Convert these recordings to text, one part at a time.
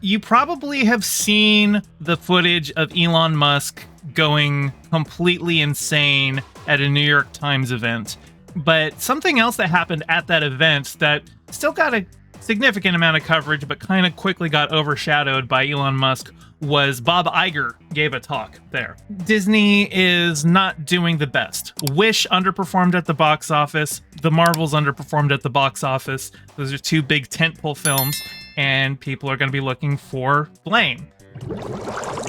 You probably have seen the footage of Elon Musk going completely insane at a New York Times event. But something else that happened at that event that still got a significant amount of coverage, but kind of quickly got overshadowed by Elon Musk, was Bob Iger gave a talk there. Disney is not doing the best. Wish underperformed at the box office. The Marvels underperformed at the box office. Those are two big tentpole films, and people are going to be looking for blame.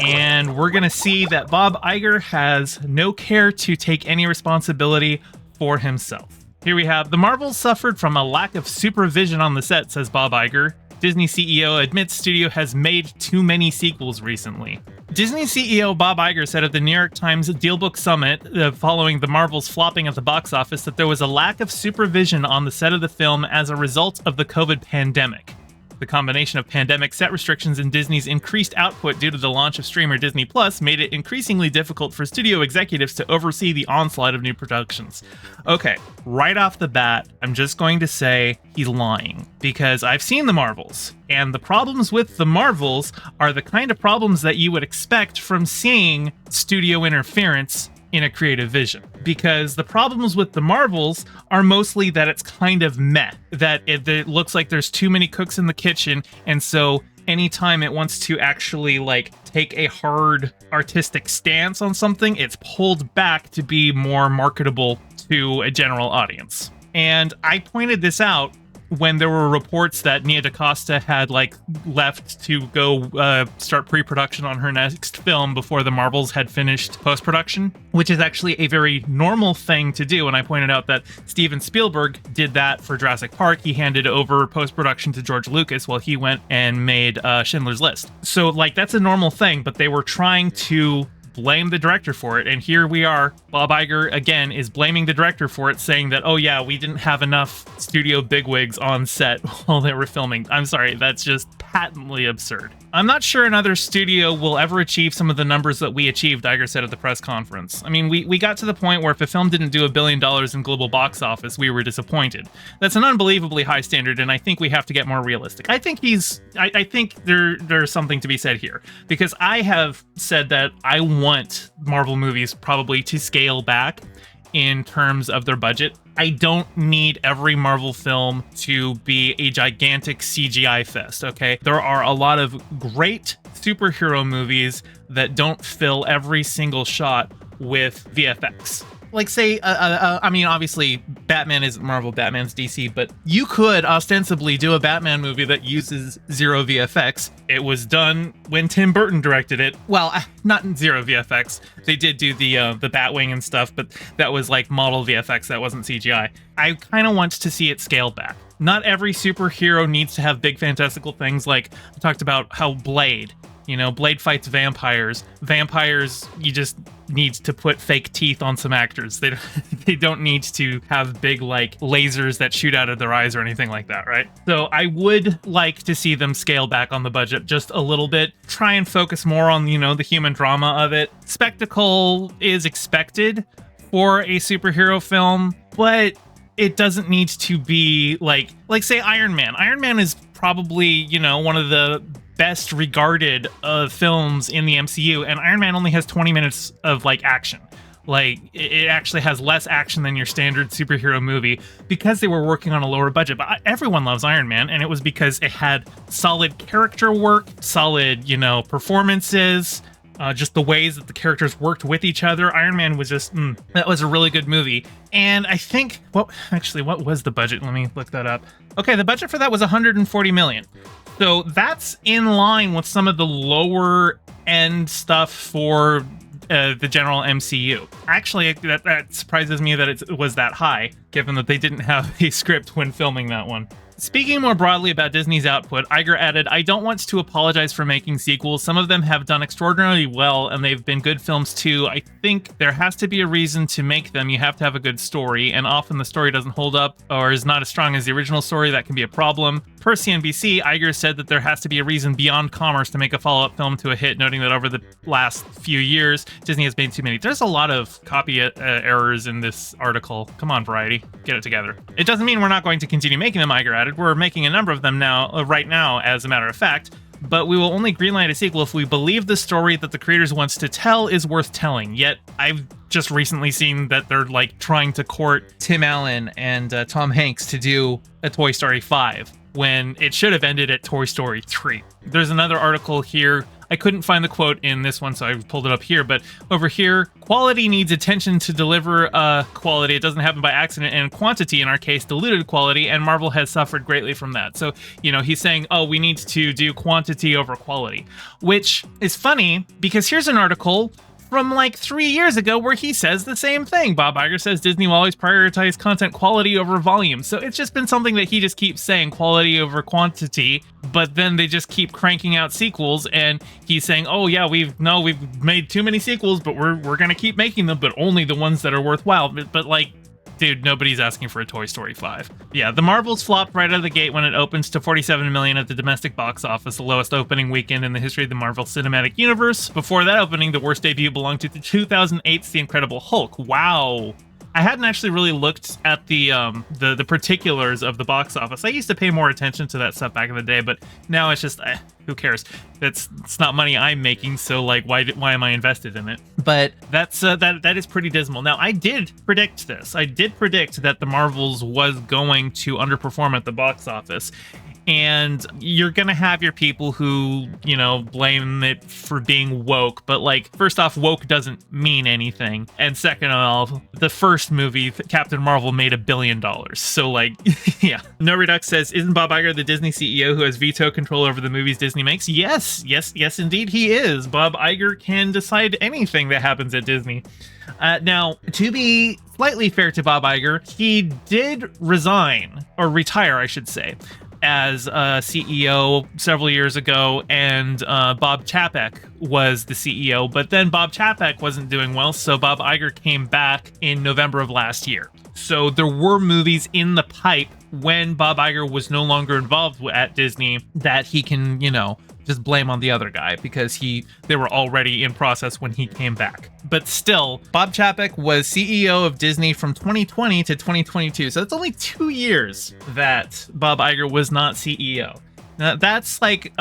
And we're going to see that Bob Iger has no care to take any responsibility for himself. Here we have, the Marvels suffered from a lack of supervision on the set, says Bob Iger. Disney CEO admits studio has made too many sequels recently. Disney CEO Bob Iger said at the New York Times Dealbook Summit, following the Marvels flopping at the box office, that there was a lack of supervision on the set of the film as a result of the COVID pandemic. The combination of pandemic set restrictions and Disney's increased output due to the launch of streamer Disney Plus made it increasingly difficult for studio executives to oversee the onslaught of new productions. Okay, right off the bat, I'm just going to say he's lying, because I've seen the Marvels, and the problems with the Marvels are the kind of problems that you would expect from seeing studio interference in a creative vision. Because the problems with the Marvels are mostly that it's kind of meh, that it looks like there's too many cooks in the kitchen, and so anytime it wants to actually take a hard artistic stance on something, it's pulled back to be more marketable to a general audience. And I pointed this out when there were reports that Nia DaCosta had left to go start pre-production on her next film before the Marvels had finished post-production, which is actually a very normal thing to do. And I pointed out that Steven Spielberg did that for Jurassic Park. He handed over post-production to George Lucas while he went and made Schindler's List. So that's a normal thing, but they were trying to blame the director for it, and here we are. Bob Iger again is blaming the director for it, saying that, oh yeah, we didn't have enough studio bigwigs on set while they were filming. I'm sorry, that's just patently absurd. I'm not sure another studio will ever achieve some of the numbers that we achieved, Iger said at the press conference. I mean, we got to the point where if a film didn't do $1 billion in global box office, we were disappointed. That's an unbelievably high standard, and I think we have to get more realistic. I think there's something to be said here, because I have said that I want Marvel movies probably to scale back in terms of their budget. I don't need every Marvel film to be a gigantic CGI fest, okay? There are a lot of great superhero movies that don't fill every single shot with VFX. Say, I mean, obviously, Batman isn't Marvel, Batman's DC, but you could ostensibly do a Batman movie that uses zero VFX. It was done when Tim Burton directed it. Well, not in zero VFX. They did do the Batwing and stuff, but that was model VFX. That wasn't CGI. I kind of want to see it scaled back. Not every superhero needs to have big fantastical things. I talked about how Blade fights vampires. Vampires, you just need to put fake teeth on some actors. They don't need to have big lasers that shoot out of their eyes or anything like that, right? So I would like to see them scale back on the budget just a little bit. Try and focus more on, the human drama of it. Spectacle is expected for a superhero film, but it doesn't need to be say Iron Man. Iron Man is probably, one of the best regarded films in the MCU, and Iron Man only has 20 minutes of action. It actually has less action than your standard superhero movie because they were working on a lower budget. But everyone loves Iron Man, and it was because it had solid character work, solid, performances, just the ways that the characters worked with each other. Iron Man was just, that was a really good movie. And I think, what was the budget? Let me look that up. Okay, the budget for that was $140 million. So that's in line with some of the lower end stuff for the general MCU. Actually, that surprises me that it was that high, given that they didn't have a script when filming that one. Speaking more broadly about Disney's output, Iger added, I don't want to apologize for making sequels. Some of them have done extraordinarily well, and they've been good films too. I think there has to be a reason to make them. You have to have a good story, and often the story doesn't hold up or is not as strong as the original story. That can be a problem. Per CNBC, Iger said that there has to be a reason beyond commerce to make a follow-up film to a hit, noting that over the last few years, Disney has made too many. There's a lot of copy errors in this article. Come on, Variety. Get it together. It doesn't mean we're not going to continue making them, Iger added. We're making a number of them now, right now, as a matter of fact. but we will only greenlight a sequel if we believe the story that the creators wants to tell is worth telling. Yet I've just recently seen that they're like trying to court Tim Allen and Tom Hanks to do a Toy Story 5 when it should have ended at Toy Story 3. There's another article here. I couldn't find the quote in this one, so I pulled it up here. But over here, quality needs attention to deliver quality. It doesn't happen by accident, and quantity, in our case, diluted quality, and Marvel has suffered greatly from that. So, he's saying, oh, we need to do quantity over quality, which is funny because here's an article from like 3 years ago where he says the same thing. Bob Iger says Disney will always prioritize content quality over volume. So it's just been something that he just keeps saying, quality over quantity, but then they just keep cranking out sequels, and he's saying, oh yeah, we've made too many sequels, but we're gonna keep making them, but only the ones that are worthwhile. But like, dude, nobody's asking for a Toy Story 5. Yeah, The Marvels flopped right out of the gate when it opens to $47 million at the domestic box office, the lowest opening weekend in the history of the Marvel Cinematic Universe. Before that opening, the worst debut belonged to the 2008's The Incredible Hulk. Wow. I hadn't actually really looked at the particulars of the box office. I used to pay more attention to that stuff back in the day, but now it's just, who cares? It's not money I'm making, so like, why am I invested in it? But that's that is pretty dismal. Now, I did predict this. I did predict that the Marvels was going to underperform at the box office. And you're going to have your people who, blame it for being woke. But, like, first off, woke doesn't mean anything. And second of all, the first movie, Captain Marvel, made $1 billion. So, like, yeah. No Redux says, isn't Bob Iger the Disney CEO who has veto control over the movies Disney makes? Yes, indeed he is. Bob Iger can decide anything that happens at Disney. Now, to be slightly fair to Bob Iger, he did resign, or retire, I should say, as CEO several years ago, and Bob Chapek was the CEO, but then Bob Chapek wasn't doing well, so Bob Iger came back in November of last year. So there were movies in the pipe when Bob Iger was no longer involved at Disney that he can, just blame on the other guy because they were already in process when he came back. But still, Bob Chapek was CEO of Disney from 2020 to 2022. So it's only 2 years that Bob Iger was not CEO. Now, that's like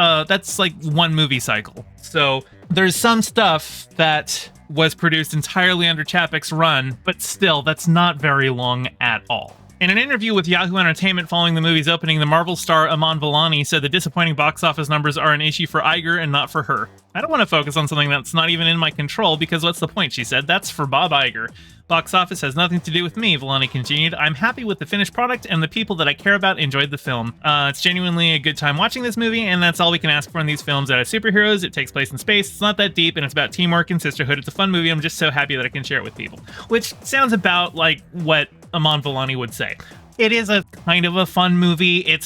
one movie cycle. So there's some stuff that was produced entirely under Chapek's run, but still, that's not very long at all. In an interview with Yahoo Entertainment following the movie's opening, the Marvel star Aman Vellani said the disappointing box office numbers are an issue for Iger and not for her. I don't want to focus on something that's not even in my control because what's the point, she said. That's for Bob Iger. Box office has nothing to do with me, Vellani continued. I'm happy with the finished product and the people that I care about enjoyed the film. It's genuinely a good time watching this movie, and that's all we can ask for in these films that are superheroes. It takes place in space. It's not that deep, and it's about teamwork and sisterhood. It's a fun movie. I'm just so happy that I can share it with people. Which sounds about like what Aman Vellani would say. It is a kind of a fun movie.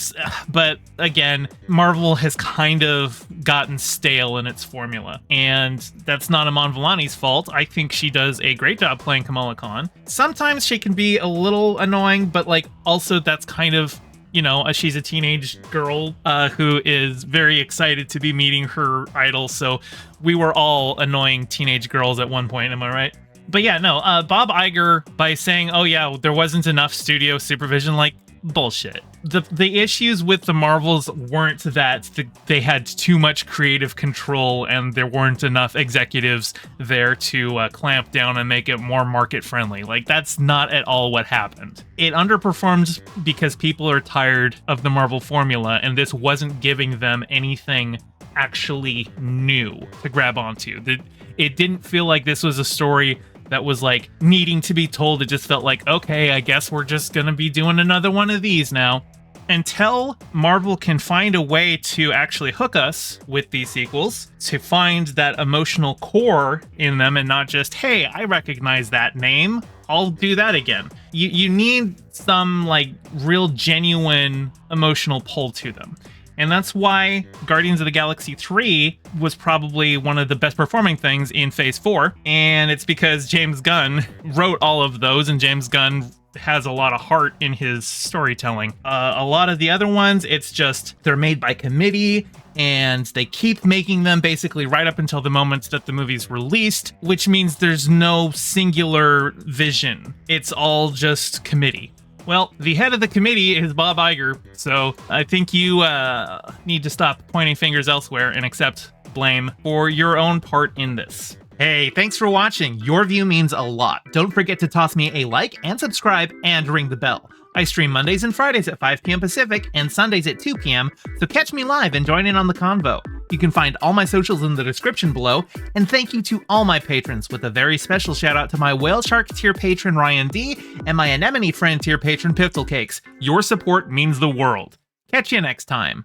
But again, Marvel has kind of gotten stale in its formula, and that's not Aman Vellani's fault. I think she does a great job playing Kamala Khan. Sometimes she can be a little annoying, but like also that's kind of, she's a teenage girl who is very excited to be meeting her idol. So we were all annoying teenage girls at one point. Am I right? But yeah, no, Bob Iger, by saying, oh yeah, there wasn't enough studio supervision, like, bullshit. The issues with the Marvels weren't that they had too much creative control and there weren't enough executives there to clamp down and make it more market friendly. Like, that's not at all what happened. It underperformed because people are tired of the Marvel formula, and this wasn't giving them anything actually new to grab onto. It didn't feel like this was a story that was like needing to be told. It just felt like, okay, I guess we're just gonna be doing another one of these now. Until Marvel can find a way to actually hook us with these sequels, to find that emotional core in them and not just, hey, I recognize that name, I'll do that again. You need some like real genuine emotional pull to them. And that's why Guardians of the Galaxy 3 was probably one of the best performing things in Phase 4. And it's because James Gunn wrote all of those, and James Gunn has a lot of heart in his storytelling. A lot of the other ones, it's just they're made by committee, and they keep making them basically right up until the moment that the movie's released, which means there's no singular vision. It's all just committee. Well, the head of the committee is Bob Iger, so I think you need to stop pointing fingers elsewhere and accept blame for your own part in this. Hey, thanks for watching. Your view means a lot. Don't forget to toss me a like and subscribe and ring the bell. I stream Mondays and Fridays at 5 p.m. Pacific and Sundays at 2 p.m., so catch me live and join in on the convo. You can find all my socials in the description below, and thank you to all my patrons, with a very special shout out to my Whale Shark tier patron Ryan D and my Anemone friend tier patron Pixel Cakes. Your support means the world. Catch you next time.